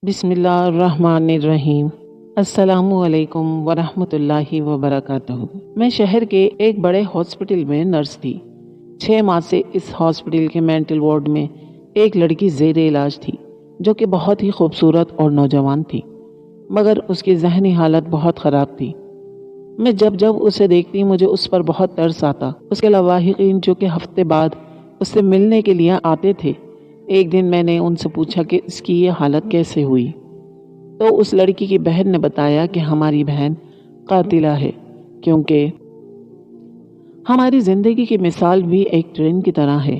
بسم اللہ الرحمن الرحیم۔ السلام علیکم ورحمۃ اللہ وبرکاتہ۔ میں شہر کے ایک بڑے ہاسپٹل میں نرس تھی۔ 6 ماہ سے اس ہاسپٹل کے مینٹل وارڈ میں ایک لڑکی زیر علاج تھی جو کہ بہت ہی خوبصورت اور نوجوان تھی، مگر اس کی ذہنی حالت بہت خراب تھی۔ میں جب اسے دیکھتی مجھے اس پر بہت ترس آتا۔ اس کے لواحقین جو کہ ہفتے بعد اس سے ملنے کے لیے آتے تھے، ایک دن میں نے ان سے پوچھا کہ اس کی یہ حالت کیسے ہوئی، تو اس لڑکی کی بہن نے بتایا کہ ہماری بہن قاتلہ ہے، کیونکہ ہماری زندگی کی مثال بھی ایک ٹرین کی طرح ہے۔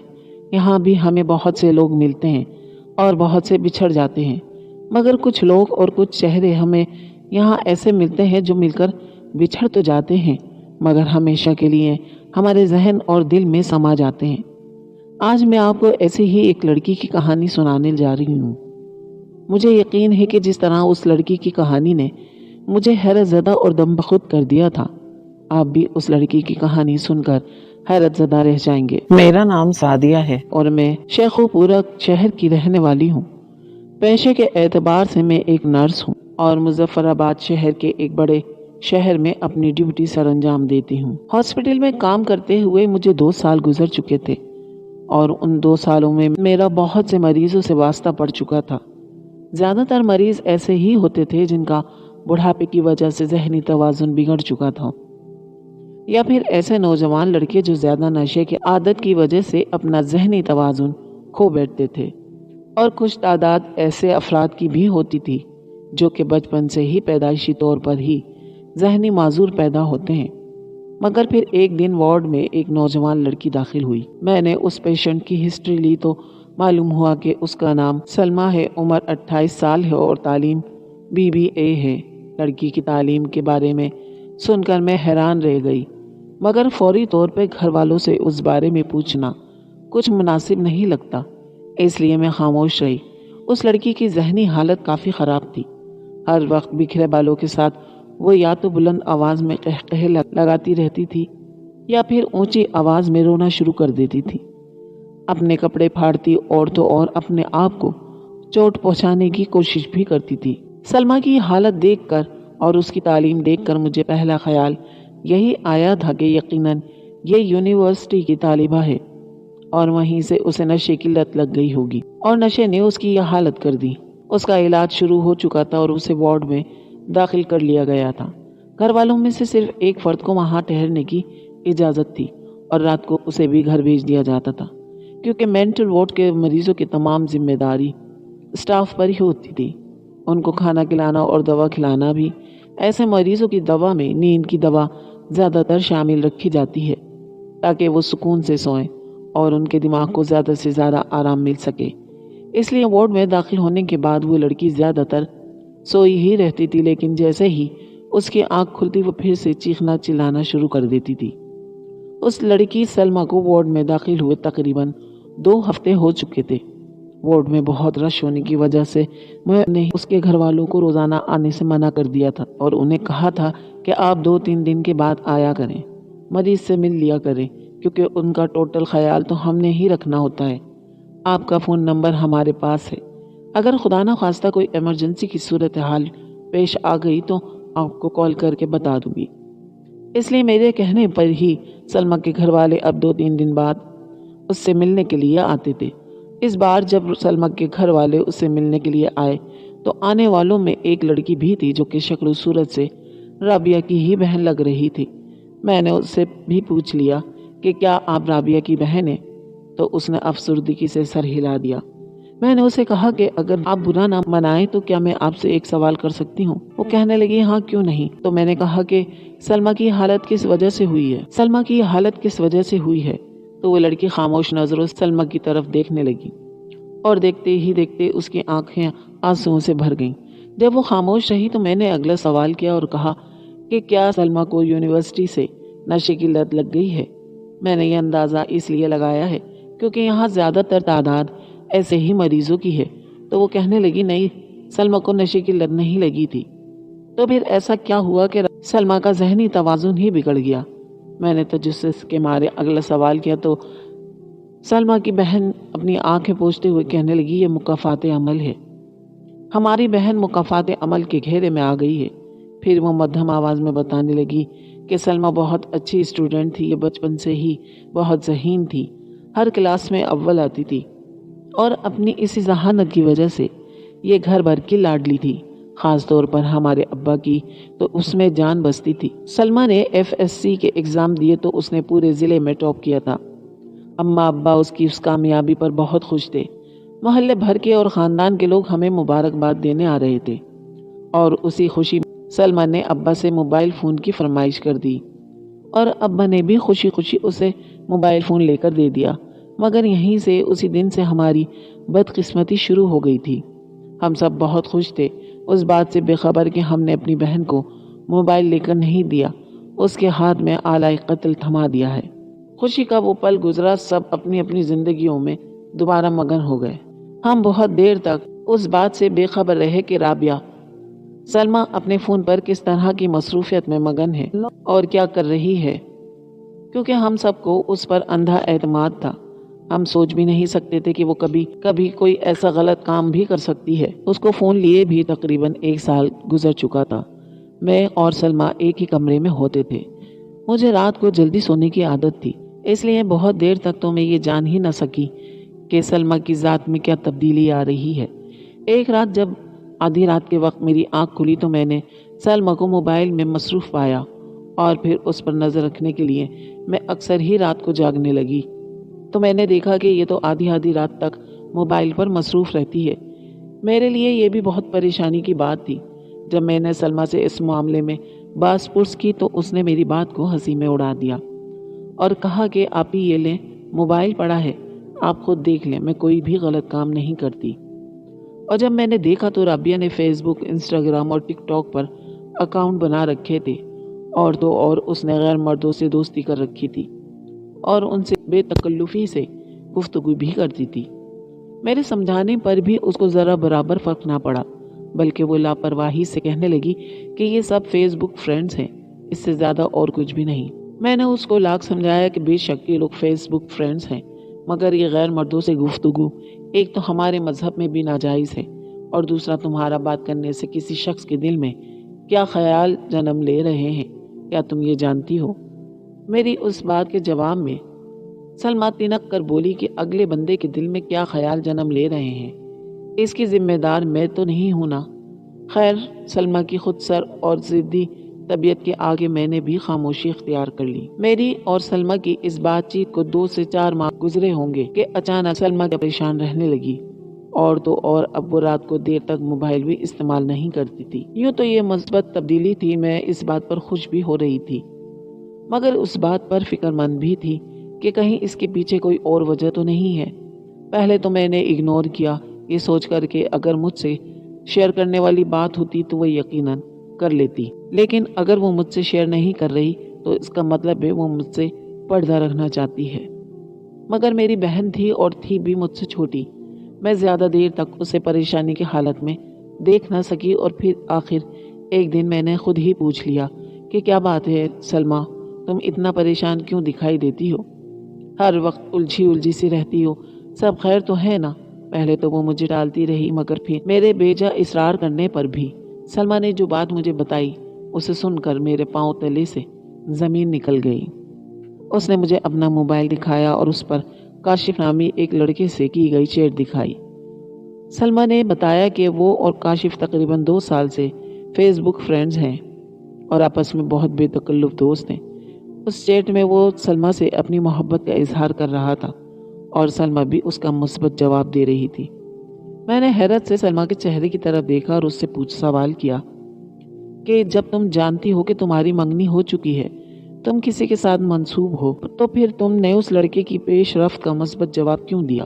یہاں بھی ہمیں بہت سے لوگ ملتے ہیں اور بہت سے بچھڑ جاتے ہیں، مگر کچھ لوگ اور کچھ چہرے ہمیں یہاں ایسے ملتے ہیں جو مل کر بچھڑ تو جاتے ہیں مگر ہمیشہ کے لیے ہمارے ذہن اور دل میں سما جاتے ہیں۔ آج میں آپ کو ایسی ہی ایک لڑکی کی کہانی سنانے جا رہی ہوں۔ مجھے یقین ہے کہ جس طرح اس لڑکی کی کہانی نے مجھے حیرت زدہ اور دم بخود کر دیا تھا، آپ بھی اس لڑکی کی کہانی سن کر حیرت زدہ رہ جائیں گے۔ میرا نام سعدیہ ہے اور میں شیخو پورہ شہر کی رہنے والی ہوں۔ پیشے کے اعتبار سے میں ایک نرس ہوں اور مظفر آباد شہر کے ایک بڑے شہر میں اپنی ڈیوٹی سر انجام دیتی ہوں۔ ہاسپٹل میں کام کرتے ہوئے مجھے 2 سال گزر چکے تھے اور ان 2 سالوں میں میرا بہت سے مریضوں سے واسطہ پڑ چکا تھا۔ زیادہ تر مریض ایسے ہی ہوتے تھے جن کا بڑھاپے کی وجہ سے ذہنی توازن بگڑ چکا تھا، یا پھر ایسے نوجوان لڑکے جو زیادہ نشے کی عادت کی وجہ سے اپنا ذہنی توازن کھو بیٹھتے تھے، اور کچھ تعداد ایسے افراد کی بھی ہوتی تھی جو کہ بچپن سے ہی پیدائشی طور پر ہی ذہنی معذور پیدا ہوتے ہیں۔ مگر پھر ایک دن وارڈ میں ایک نوجوان لڑکی داخل ہوئی۔ میں نے اس پیشنٹ کی ہسٹری لی تو معلوم ہوا کہ اس کا نام سلمیٰ ہے، عمر 28 سال ہے اور تعلیم BBA ہے۔ لڑکی کی تعلیم کے بارے میں سن کر میں حیران رہ گئی، مگر فوری طور پہ گھر والوں سے اس بارے میں پوچھنا کچھ مناسب نہیں لگتا، اس لیے میں خاموش رہی۔ اس لڑکی کی ذہنی حالت کافی خراب تھی۔ ہر وقت بکھرے بالوں کے ساتھ وہ یا تو بلند آواز میں قہقہے لگاتی رہتی تھی یا پھر اونچی آواز میں رونا شروع کر دیتی تھی۔ اپنے کپڑے پھاڑتی اور اپنے آپ کو چوٹ پہنچانے کی کوشش بھی کرتی تھی۔ سلمیٰ کی حالت دیکھ کر اور اس کی تعلیم دیکھ کر مجھے پہلا خیال یہی آیا تھا کہ یقیناً یہ یونیورسٹی کی طالبہ ہے اور وہیں سے اسے نشے کی لت لگ گئی ہوگی اور نشے نے اس کی یہ حالت کر دی۔ اس کا علاج شروع ہو چکا تھا اور اسے وارڈ میں داخل کر لیا گیا تھا۔ گھر والوں میں سے صرف ایک فرد کو وہاں ٹھہرنے کی اجازت تھی اور رات کو اسے بھی گھر بھیج دیا جاتا تھا، کیونکہ مینٹل وارڈ کے مریضوں کی تمام ذمہ داری اسٹاف پر ہی ہوتی تھی۔ ان کو کھانا کھلانا اور دوا کھلانا بھی۔ ایسے مریضوں کی دوا میں نیند کی دوا زیادہ تر شامل رکھی جاتی ہے تاکہ وہ سکون سے سوئیں اور ان کے دماغ کو زیادہ سے زیادہ آرام مل سکے۔ اس لیے وارڈ میں داخل ہونے کے بعد وہ لڑکی زیادہ تر سوئی ہی رہتی تھی، لیکن جیسے ہی اس کی آنکھ کھلتی وہ پھر سے چیخنا چلانا شروع کر دیتی تھی۔ اس لڑکی سلمیٰ کو وارڈ میں داخل ہوئے تقریباً 2 ہفتے ہو چکے تھے۔ وارڈ میں بہت رش ہونے کی وجہ سے میں نے اس کے گھر والوں کو روزانہ آنے سے منع کر دیا تھا اور انہیں کہا تھا کہ آپ 2-3 دن کے بعد آیا کریں، مریض سے مل لیا کریں، کیونکہ ان کا ٹوٹل خیال تو ہم نے ہی رکھنا ہوتا ہے۔ آپ کا فون نمبر ہمارے پاس ہے، اگر خدا نہ خواستہ کوئی ایمرجنسی کی صورتحال پیش آ گئی تو آپ کو کال کر کے بتا دوں گی۔ اس لیے میرے کہنے پر ہی سلمیٰ کے گھر والے اب 2-3 دن بعد اس سے ملنے کے لیے آتے تھے۔ اس بار جب سلمیٰ کے گھر والے اس سے ملنے کے لیے آئے تو آنے والوں میں ایک لڑکی بھی تھی جو کہ شکل و صورت سے رابعہ کی ہی بہن لگ رہی تھی۔ میں نے اس سے بھی پوچھ لیا کہ کیا آپ رابعہ کی بہن ہیں، تو اس نے افسردگی سے سر ہلا دیا۔ میں نے اسے کہا کہ اگر آپ برا نہ منائیں تو کیا میں آپ سے ایک سوال کر سکتی ہوں؟ وہ کہنے لگی ہاں کیوں نہیں۔ تو میں نے کہا کہ سلمیٰ کی حالت کس وجہ سے ہوئی ہے؟ سلمیٰ کی حالت کس وجہ سے ہوئی ہے؟ تو وہ لڑکی خاموش نظروں سلمیٰ کی طرف دیکھنے لگی اور دیکھتے ہی دیکھتے اس کی آنکھیں آنسوؤں سے بھر گئیں۔ جب وہ خاموش رہی تو میں نے اگلا سوال کیا اور کہا کہ کیا سلمیٰ کو یونیورسٹی سے نشے کی لت لگ گئی ہے؟ میں نے یہ اندازہ اس لیے لگایا ہے کیونکہ یہاں زیادہ تر تعداد ایسے ہی مریضوں کی ہے۔ تو وہ کہنے لگی نہیں، سلمیٰ کو نشے کی لت نہیں لگی تھی۔ تو پھر ایسا کیا ہوا کہ سلمیٰ کا ذہنی توازن ہی بگڑ گیا؟ میں نے تجسس کے مارے اگلا سوال کیا تو سلمیٰ کی بہن اپنی آنکھیں پوچھتے ہوئے کہنے لگی یہ مکافات عمل ہے۔ ہماری بہن مکافات عمل کے گھیرے میں آ گئی ہے۔ پھر وہ مدھم آواز میں بتانے لگی کہ سلمیٰ بہت اچھی اسٹوڈنٹ تھی، یہ بچپن سے ہی بہت ذہین تھی، ہر کلاس میں اول آتی تھی اور اپنی اسی ذہانت کی وجہ سے یہ گھر بھر کی لاڈلی تھی، خاص طور پر ہمارے ابا کی تو اس میں جان بستی تھی۔ سلمیٰ نے FSC کے ایگزام دیے تو اس نے پورے ضلع میں ٹاپ کیا تھا۔ اماں ابا اس کی اس کامیابی پر بہت خوش تھے۔ محلے بھر کے اور خاندان کے لوگ ہمیں مبارکباد دینے آ رہے تھے اور اسی خوشی میں سلمیٰ نے ابا سے موبائل فون کی فرمائش کر دی اور ابا نے بھی خوشی خوشی اسے موبائل فون لے کر دے دیا۔ مگر یہیں سے اسی دن سے ہماری بدقسمتی شروع ہو گئی تھی۔ ہم سب بہت خوش تھے، اس بات سے بے خبر کہ ہم نے اپنی بہن کو موبائل لے کر نہیں دیا، اس کے ہاتھ میں آلۂ قتل تھما دیا ہے۔ خوشی کا وہ پل گزرا، سب اپنی اپنی زندگیوں میں دوبارہ مگن ہو گئے۔ ہم بہت دیر تک اس بات سے بے خبر رہے کہ رابعہ سلمیٰ اپنے فون پر کس طرح کی مصروفیت میں مگن ہے اور کیا کر رہی ہے، کیونکہ ہم سب کو اس پر اندھا اعتماد تھا۔ ہم سوچ بھی نہیں سکتے تھے کہ وہ کبھی کوئی ایسا غلط کام بھی کر سکتی ہے۔ اس کو فون لیے بھی تقریباً 1 سال گزر چکا تھا۔ میں اور سلمیٰ ایک ہی کمرے میں ہوتے تھے۔ مجھے رات کو جلدی سونے کی عادت تھی، اس لیے بہت دیر تک تو میں یہ جان ہی نہ سکی کہ سلمیٰ کی ذات میں کیا تبدیلی آ رہی ہے۔ ایک رات جب آدھی رات کے وقت میری آنکھ کھلی تو میں نے سلمیٰ کو موبائل میں مصروف پایا اور پھر اس پر نظر رکھنے کے لیے میں اکثر ہی رات کو جاگنے لگی تو میں نے دیکھا کہ یہ تو آدھی رات تک موبائل پر مصروف رہتی ہے۔ میرے لیے یہ بھی بہت پریشانی کی بات تھی۔ جب میں نے سلمیٰ سے اس معاملے میں باز پرس کی تو اس نے میری بات کو ہنسی میں اڑا دیا اور کہا کہ آپ ہی یہ لیں، موبائل پڑا ہے، آپ خود دیکھ لیں، میں کوئی بھی غلط کام نہیں کرتی۔ اور جب میں نے دیکھا تو رابعہ نے فیس بک، انسٹاگرام اور ٹک ٹاک پر اکاؤنٹ بنا رکھے تھے اور تو اور اس نے غیر مردوں سے دوستی کر رکھی تھی اور ان سے بے تکلفی سے گفتگو بھی کرتی تھی۔ میرے سمجھانے پر بھی اس کو ذرا برابر فرق نہ پڑا، بلکہ وہ لاپرواہی سے کہنے لگی کہ یہ سب فیس بک فرینڈز ہیں، اس سے زیادہ اور کچھ بھی نہیں۔ میں نے اس کو لاکھ سمجھایا کہ بے شک یہ لوگ فیس بک فرینڈز ہیں، مگر یہ غیر مردوں سے گفتگو ایک تو ہمارے مذہب میں بھی ناجائز ہے اور دوسرا تمہارا بات کرنے سے کسی شخص کے دل میں کیا خیال جنم لے رہے ہیں، کیا تم یہ جانتی ہو؟ میری اس بات کے جواب میں سلمیٰ تنک کر بولی کہ اگلے بندے کے دل میں کیا خیال جنم لے رہے ہیں، اس کی ذمہ دار میں تو نہیں ہوں نا۔ خیر، سلمیٰ کی خود سر اور ضدی طبیعت کے آگے میں نے بھی خاموشی اختیار کر لی۔ میری اور سلمیٰ کی اس بات چیت کو 2 سے 4 ماہ گزرے ہوں گے کہ اچانک سلمیٰ پریشان رہنے لگی اور تو اور اب وہ رات کو دیر تک موبائل بھی استعمال نہیں کرتی تھی۔ یوں تو یہ مثبت تبدیلی تھی، میں اس بات پر خوش بھی ہو رہی تھی، مگر اس بات پر فکر مند بھی تھی کہ کہیں اس کے پیچھے کوئی اور وجہ تو نہیں ہے۔ پہلے تو میں نے اگنور کیا، یہ سوچ کر کہ اگر مجھ سے شیئر کرنے والی بات ہوتی تو وہ یقیناً کر لیتی، لیکن اگر وہ مجھ سے شیئر نہیں کر رہی تو اس کا مطلب ہے وہ مجھ سے پردہ رکھنا چاہتی ہے۔ مگر میری بہن تھی اور تھی بھی مجھ سے چھوٹی، میں زیادہ دیر تک اسے پریشانی کی حالت میں دیکھ نہ سکی اور پھر آخر ایک دن میں نے خود ہی پوچھ لیا کہ کیا بات ہے سلمیٰ، تم اتنا پریشان کیوں دکھائی دیتی ہو؟ ہر وقت الجھی سی رہتی ہو، سب خیر تو ہے نا؟ پہلے تو وہ مجھے ٹالتی رہی، مگر پھر میرے بیجا اصرار کرنے پر بھی سلمیٰ نے جو بات مجھے بتائی اسے سن کر میرے پاؤں تلے سے زمین نکل گئی۔ اس نے مجھے اپنا موبائل دکھایا اور اس پر کاشف نامی ایک لڑکے سے کی گئی چیٹ دکھائی۔ سلمیٰ نے بتایا کہ وہ اور کاشف تقریباً 2 سال سے فیس بک فرینڈز ہیں اور آپس میں بہت بے تکلف دوست ہیں۔ اس چیٹ میں وہ سلمیٰ سے اپنی محبت کا اظہار کر رہا تھا اور سلمیٰ بھی اس کا مثبت جواب دے رہی تھی۔ میں نے حیرت سے سلمیٰ کے چہرے کی طرف دیکھا اور اس سے سوال کیا کہ جب تم جانتی ہو کہ تمہاری منگنی ہو چکی ہے، تم کسی کے ساتھ منسوب ہو، تو پھر تم نے اس لڑکے کی پیش رفت کا مثبت جواب کیوں دیا؟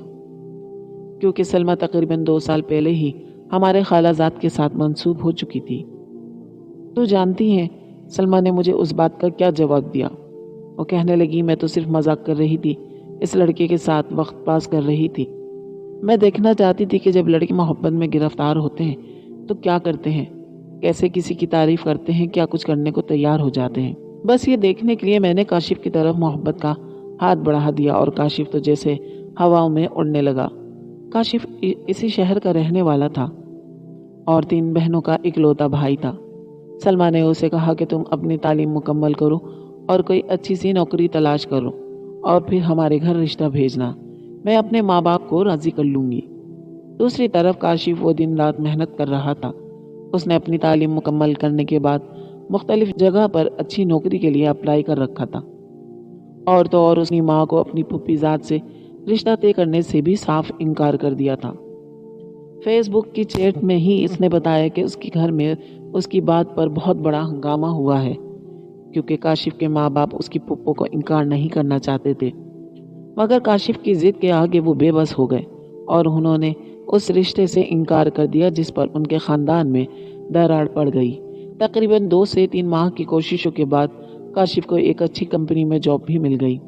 کیونکہ سلمیٰ تقریباً 2 سال پہلے ہی ہمارے خالہ زاد کے ساتھ منسوب ہو چکی تھی۔ تو جانتی ہیں سلمیٰ نے مجھے اس بات کا کیا جواب دیا؟ وہ کہنے لگی میں تو صرف مذاق کر رہی تھی، اس لڑکے کے ساتھ وقت پاس کر رہی تھی۔ میں دیکھنا چاہتی تھی کہ جب لڑکے محبت میں گرفتار ہوتے ہیں تو کیا کرتے ہیں، کیسے کسی کی تعریف کرتے ہیں، کیا کچھ کرنے کو تیار ہو جاتے ہیں۔ بس یہ دیکھنے کے لیے میں نے کاشف کی طرف محبت کا ہاتھ بڑھا دیا اور کاشف تو جیسے ہواؤں میں اڑنے لگا۔ کاشف اسی شہر کا رہنے والا تھا۔ اور 3 بہنوں کا اکلوتا بھائی تھا۔ سلمیٰ نے اسے کہا کہ تم اپنی تعلیم مکمل کرو اور کوئی اچھی سی نوکری تلاش کرو اور پھر ہمارے گھر رشتہ بھیجنا، میں اپنے ماں باپ کو راضی کر لوں گی۔ دوسری طرف کاشف وہ دن رات محنت کر رہا تھا۔ اس نے اپنی تعلیم مکمل کرنے کے بعد مختلف جگہ پر اچھی نوکری کے لیے اپلائی کر رکھا تھا، اور تو اور اس کی ماں کو اپنی پھوپھی ذات سے رشتہ طے کرنے سے بھی صاف انکار کر دیا تھا۔ فیس بک کی چیٹ میں ہی اس نے بتایا کہ اس کے گھر میں اس کی بات پر بہت بڑا ہنگامہ ہوا ہے، کیونکہ کاشف کے ماں باپ اس کی پھوپھو کو انکار نہیں کرنا چاہتے تھے، مگر کاشف کی ضد کے آگے وہ بے بس ہو گئے اور انہوں نے اس رشتے سے انکار کر دیا جس پر ان کے خاندان میں دراڑ پڑ گئی۔ تقریباً 2 سے 3 ماہ کی کوششوں کے بعد کاشف کو ایک اچھی کمپنی میں جاب بھی مل گئی۔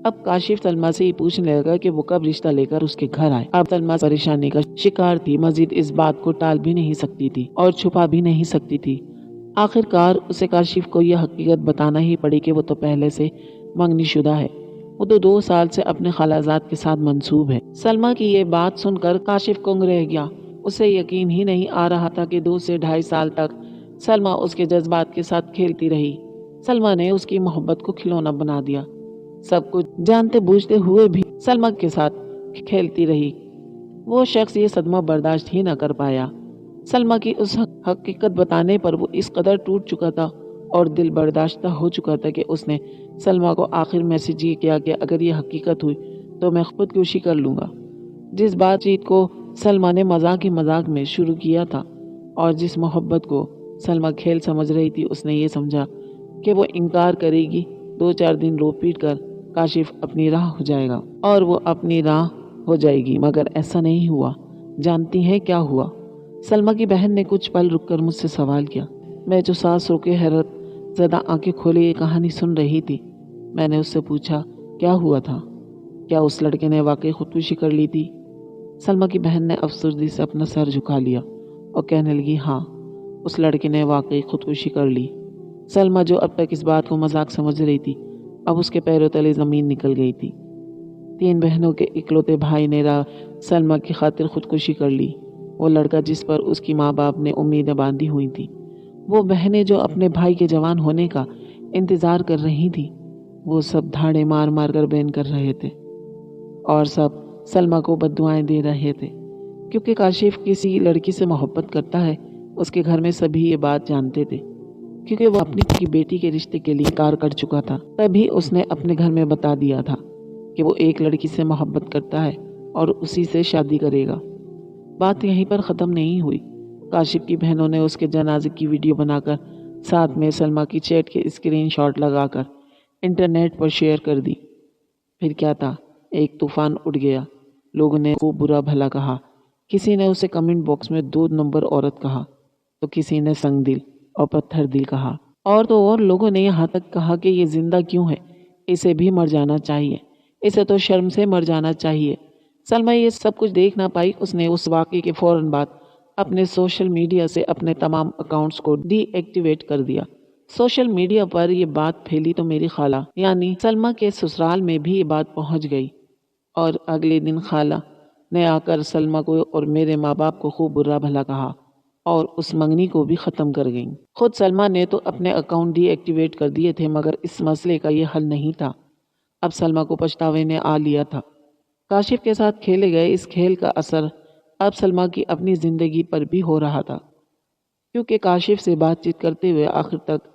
اب کاشف سلمیٰ سے یہ پوچھنے لگا کہ وہ کب رشتہ لے کر اس کے گھر آئے۔ اب سلمیٰ پریشانی کا شکار تھی، مزید اس بات کو ٹال بھی نہیں سکتی تھی اور چھپا بھی نہیں سکتی تھی۔ آخر کار اسے کاشف کو یہ حقیقت بتانا ہی پڑی کہ وہ تو پہلے سے منگنی شدہ ہے، وہ تو 2 سال سے اپنے خالازاد کے ساتھ منسوب ہے۔ سلمیٰ کی یہ بات سن کر کاشف گنگ رہ گیا۔ اسے یقین ہی نہیں آ رہا تھا کہ 2 سے 2.5 سال تک سلمیٰ اس کے جذبات کے ساتھ کھیلتی رہی۔ سلمیٰ نے اس کی محبت کو کھلونا بنا دیا، سب کچھ جانتے بوجھتے ہوئے بھی سلمیٰ کے ساتھ کھیلتی رہی۔ وہ شخص یہ صدمہ برداشت ہی نہ کر پایا۔ سلمیٰ کی اس حقیقت بتانے پر وہ اس قدر ٹوٹ چکا تھا اور دل برداشتہ ہو چکا تھا کہ اس نے سلمیٰ کو آخر میسج یہ کیا کہ اگر یہ حقیقت ہوئی تو میں خودکشی کر لوں گا۔ جس بات چیت کو سلمیٰ نے مذاق میں شروع کیا تھا اور جس محبت کو سلمیٰ کھیل سمجھ رہی تھی، اس نے یہ سمجھا کہ وہ انکار کرے گی، 2-4 دن رو پیٹ کر کاشف اپنی راہ ہو جائے گا اور وہ اپنی راہ ہو جائے گی، مگر ایسا نہیں ہوا۔ جانتی ہیں کیا ہوا؟ سلمیٰ کی بہن نے کچھ پل رک کر مجھ سے سوال کیا۔ میں جو سانس رو کے حیرت زدہ آنکھیں کھولے یہ کہانی سن رہی تھی، میں نے اس سے پوچھا کیا ہوا تھا؟ کیا اس لڑکے نے واقعی خودکشی کر لی تھی؟ سلمیٰ کی بہن نے افسردگی سے اپنا سر جھکا لیا اور کہنے لگی ہاں، اس لڑکے نے واقعی خودکشی کر لی۔ سلمیٰ جو اب تک اس بات کو مذاق سمجھ رہی تھی، اب اس کے پیروں تلے زمین نکل گئی تھی۔ 3 بہنوں کے اکلوتے بھائی نے سلمیٰ کی خاطر خودکشی کر لی۔ وہ لڑکا جس پر اس کی ماں باپ نے امیدیں باندھی ہوئی تھی، وہ بہنیں جو اپنے بھائی کے جوان ہونے کا انتظار کر رہی تھی، وہ سب دھاڑے مار مار کر بین کر رہے تھے اور سب سلمیٰ کو بددعائیں دے رہے تھے۔ کیونکہ کاشف کسی لڑکی سے محبت کرتا ہے، اس کے گھر میں سبھی یہ بات جانتے تھے، کیونکہ وہ اپنی بیٹی کے رشتے کے لیے انکار کر چکا تھا۔ تبھی اس نے اپنے گھر میں بتا دیا تھا کہ وہ ایک لڑکی سے محبت کرتا ہے اور اسی سے شادی کرے گا۔ بات یہیں پر ختم نہیں ہوئی۔ کاشف کی بہنوں نے اس کے جنازے کی ویڈیو بنا کر ساتھ میں سلمیٰ کی چیٹ کے اسکرین شاٹ لگا کر انٹرنیٹ پر شیئر کر دی۔ پھر کیا تھا، ایک طوفان اٹھ گیا۔ لوگوں نے خوب برا بھلا کہا، کسی نے اسے کمنٹ باکس میں 2 نمبر عورت کہا تو کسی نے سنگ دل اور پتھر دل کہا، اور تو اور لوگوں نے یہاں تک کہا کہ یہ زندہ کیوں ہے، اسے بھی مر جانا چاہیے، اسے تو شرم سے مر جانا چاہیے۔ سلمیٰ یہ سب کچھ دیکھ نہ پائی۔ اس نے اس واقعے کے فوراً بعد اپنے سوشل میڈیا سے اپنے تمام اکاؤنٹس کو ڈی ایکٹیویٹ کر دیا۔ سوشل میڈیا پر یہ بات پھیلی تو میری خالہ یعنی سلمیٰ کے سسرال میں بھی یہ بات پہنچ گئی، اور اگلے دن خالہ نے آ کر سلمیٰ کو اور میرے ماں باپ کو خوب برا بھلا کہا اور اس منگنی کو بھی ختم کر گئیں۔ خود سلمیٰ نے تو اپنے اکاؤنٹ ڈی ایکٹیویٹ کر دیے تھے، مگر اس مسئلے کا یہ حل نہیں تھا۔ اب سلمیٰ کو پچھتاوے نے آ لیا تھا۔ کاشف کے ساتھ کھیلے گئے اس کھیل کا اثر اب سلمیٰ کی اپنی زندگی پر بھی ہو رہا تھا، کیونکہ کاشف سے بات چیت کرتے ہوئے آخر تک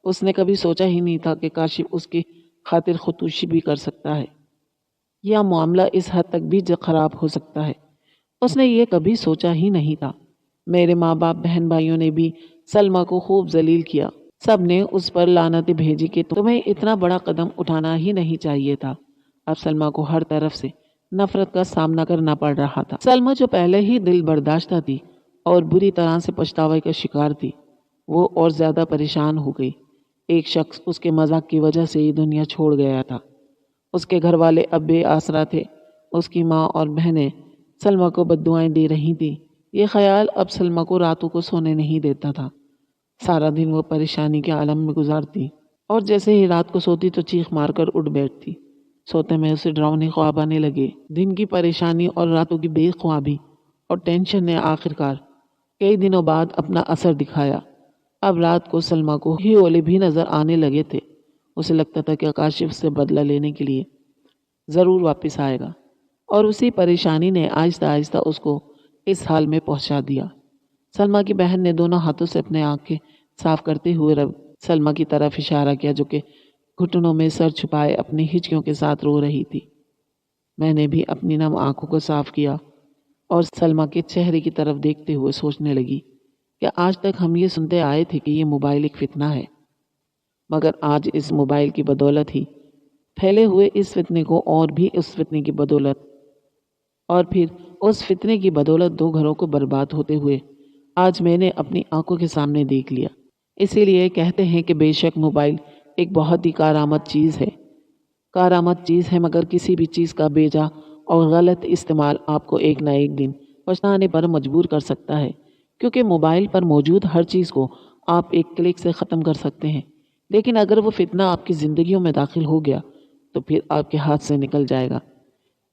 اس نے کبھی سوچا ہی نہیں تھا کہ کاشف اس کی خاطر خودکشی بھی کر سکتا ہے، یا معاملہ اس حد تک بھی خراب ہو سکتا ہے۔ اس نے یہ کبھی سوچا ہی نہیں تھا۔ میرے ماں باپ، بہن بھائیوں نے بھی سلمیٰ کو خوب ذلیل کیا۔ سب نے اس پر لعنتیں بھیجی کہ تمہیں اتنا بڑا قدم اٹھانا ہی نہیں چاہیے تھا۔ اب سلمیٰ کو ہر طرف سے نفرت کا سامنا کرنا پڑ رہا تھا۔ سلمیٰ جو پہلے ہی دل برداشتہ تھی اور بری طرح سے پچھتاوے کا شکار تھی، وہ اور زیادہ پریشان ہو گئی۔ ایک شخص اس کے مذاق کی وجہ سے یہ دنیا چھوڑ گیا تھا۔ اس کے گھر والے اب بے آسرا تھے۔ اس کی ماں اور بہنیں سلمیٰ کو بددعائیں دے رہی تھیں۔ یہ خیال اب سلمیٰ کو راتوں کو سونے نہیں دیتا تھا۔ سارا دن وہ پریشانی کے عالم میں گزارتی اور جیسے ہی رات کو سوتی تو چیخ مار کر اٹھ بیٹھتی۔ سوتے میں اسے ڈراؤنے خواب آنے لگے۔ دن کی پریشانی اور راتوں کی بے خوابی اور ٹینشن نے آخرکار کئی دنوں بعد اپنا اثر دکھایا۔ اب رات کو سلمیٰ کو ہی اولے بھی نظر آنے لگے تھے۔ اسے لگتا تھا کہ کاشف سے بدلہ لینے کے لیے ضرور واپس آئے گا، اور اسی پریشانی نے آہستہ آہستہ اس کو اس حال میں پہنچا دیا۔ سلمیٰ کی بہن نے دونوں ہاتھوں سے اپنے آنکھیں صاف کرتے ہوئے سلمیٰ کی طرف اشارہ کیا، جو کہ گھٹنوں میں سر چھپائے اپنی ہچکیوں کے ساتھ رو رہی تھی۔ میں نے بھی اپنی نم آنکھوں کو صاف کیا اور سلمیٰ کے چہرے کی طرف دیکھتے ہوئے سوچنے لگی کہ آج تک ہم یہ سنتے آئے تھے کہ یہ موبائل ایک فتنہ ہے، مگر آج اس موبائل کی بدولت ہی پھیلے ہوئے اس فتنے کو اور بھی اس فتنے کی بدولت اور پھر اس فتنے کی بدولت 2 گھروں کو برباد ہوتے ہوئے آج میں نے اپنی آنکھوں کے سامنے دیکھ لیا۔ اسی لیے کہتے ہیں کہ بے شک موبائل ایک بہت ہی کارآمد چیز ہے، مگر کسی بھی چیز کا بیجا اور غلط استعمال آپ کو ایک نہ ایک دن پچھتانے پر مجبور کر سکتا ہے، کیونکہ موبائل پر موجود ہر چیز کو آپ ایک کلک سے ختم کر سکتے ہیں، لیکن اگر وہ فتنہ آپ کی زندگیوں میں داخل ہو گیا تو پھر آپ کے ہاتھ سے نکل جائے گا،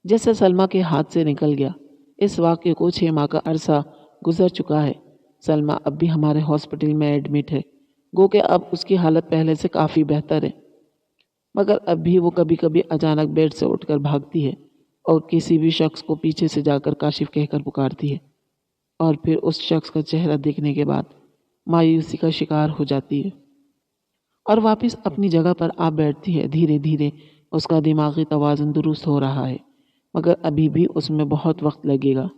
جیسے سلمیٰ کے ہاتھ سے نکل گیا۔ اس واقعے کو 6 ماہ کا عرصہ گزر چکا ہے۔ سلمیٰ اب بھی ہمارے ہاسپٹل میں ایڈمٹ ہے، گو کہ اب اس کی حالت پہلے سے کافی بہتر ہے، مگر اب بھی وہ کبھی کبھی اچانک بیڈ سے اٹھ کر بھاگتی ہے اور کسی بھی شخص کو پیچھے سے جا کر کاشف کہہ کر پکارتی ہے، اور پھر اس شخص کا چہرہ دیکھنے کے بعد مایوسی کا شکار ہو جاتی ہے اور واپس اپنی جگہ پر آ بیٹھتی ہے۔ دھیرے دھیرے اس کا دماغی توازن درست ہو رہا ہے، مگر ابھی بھی اس میں بہت وقت لگے گا۔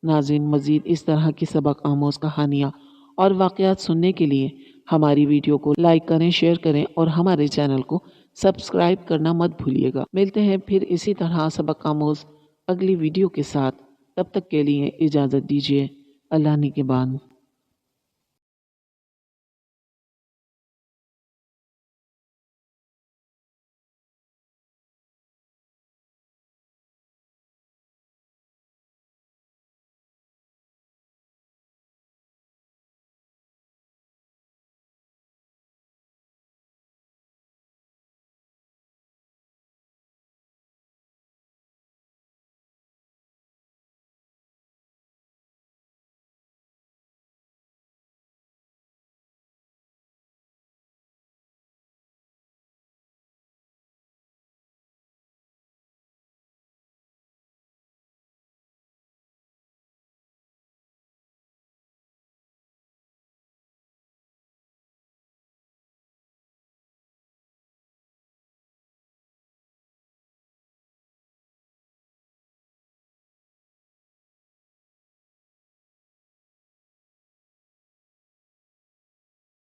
ناظرین، مزید اس طرح کی سبق آموز کہانیاں اور واقعات سننے کے لیے ہماری ویڈیو کو لائک کریں، شیئر کریں اور ہمارے چینل کو سبسکرائب کرنا مت بھولیے گا۔ ملتے ہیں پھر اسی طرح سبق آموز اگلی ویڈیو کے ساتھ، تب تک کے لیے اجازت دیجیے۔ اللہ نگہبان۔